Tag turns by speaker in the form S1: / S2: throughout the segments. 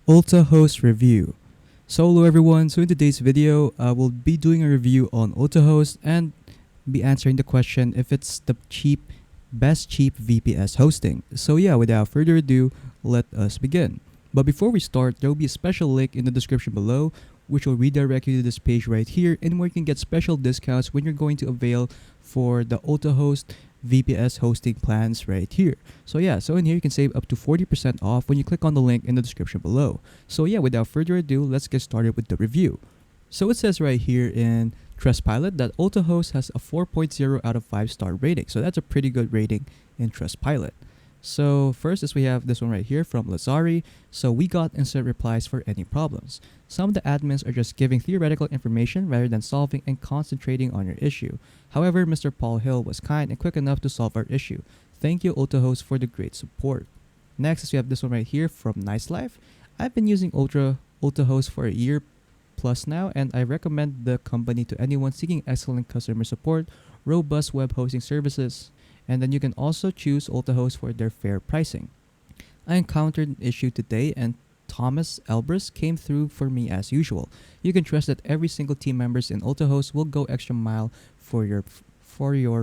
S1: Ultahost review. So hello everyone, so in today's video, we'll be doing a review on Ultahost and be answering the question if it's the best cheap VPS hosting. So yeah, without further ado, let us begin. But before we start, there will be a special link in the description below which will redirect you to this page right here and where you can get special discounts when you're going to avail for the Ultahost VPS hosting plans right here. So yeah, so in here you can save up to 40% off when you click on the link in the description below. So yeah, without further ado, let's get started with the review. So it says right here in Trustpilot that Ultahost has a 4.0 out of 5 star rating. So that's a pretty good rating in Trustpilot. So first is we have this one right here from Lazari. So we got instant replies for any problems. Some of the admins are just giving theoretical information rather than solving and concentrating on your issue. However, Mr. Paul Hill was kind and quick enough to solve our issue. Thank you Ultahost for the great support. Next is we have this one right here from Nice Life. I've been using Ultahost for a year plus now, and I recommend the company to anyone seeking excellent customer support, robust web hosting services, and then you can also choose Ultahost for their fair pricing. I encountered an issue today and Thomas Elbrus came through for me as usual. You can trust that every single team members in Ultahost will go extra mile for your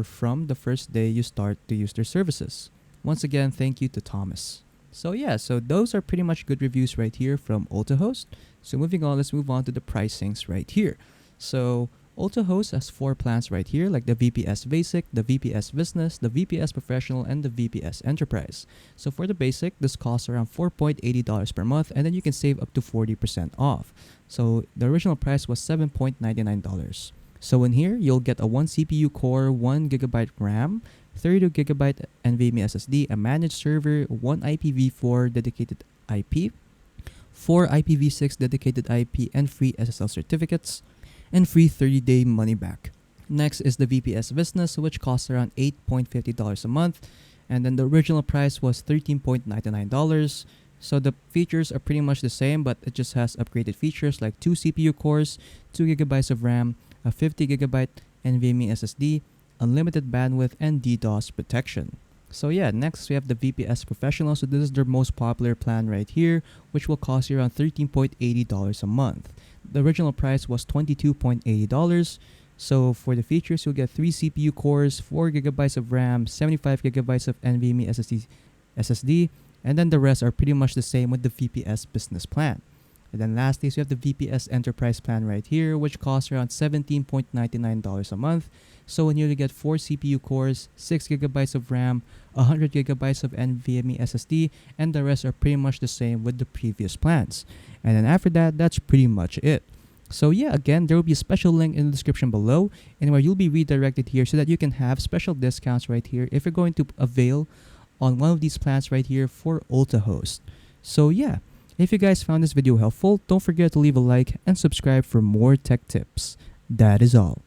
S1: from the first day you start to use their services. Once again, thank you to Thomas. So yeah, so those are pretty much good reviews right here from Ultahost. So moving on, let's move on to the pricings right here. So Ultahost has 4 plans right here, like the VPS Basic, the VPS Business, the VPS Professional, and the VPS Enterprise. So for the Basic, this costs around $4.80 per month, and then you can save up to 40% off. So the original price was $7.99. So in here, you'll get a 1 CPU core, 1 GB RAM, 32 GB NVMe SSD, a managed server, 1 IPv4 dedicated IP, 4 IPv6 dedicated IP, and free SSL certificates, and free 30-day money back. Next is the VPS Business, which costs around $8.50 a month, and then the original price was $13.99. So the features are pretty much the same, but it just has upgraded features like 2 CPU cores, 2 GB of RAM, a 50 GB NVMe SSD, unlimited bandwidth, and DDoS protection. So yeah, next we have the VPS Professional. So this is their most popular plan right here, which will cost you around $13.80 a month. The original price was $22.80. So for the features, you'll get 3 CPU cores, 4 GB of RAM, 75 GB of NVMe SSD, and then the rest are pretty much the same with the VPS Business plan. And then lastly, so you have the VPS Enterprise plan right here, which costs around $17.99 a month. So when you get 4 CPU cores, 6 GB of RAM, 100 GB of NVMe SSD, and the rest are pretty much the same with the previous plans. And then after that, that's pretty much it. So yeah, again, there will be a special link in the description below and where you'll be redirected here so that you can have special discounts right here if you're going to avail on one of these plans right here for Ultahost. So yeah, if you guys found this video helpful, don't forget to leave a like and subscribe for more tech tips. That is all.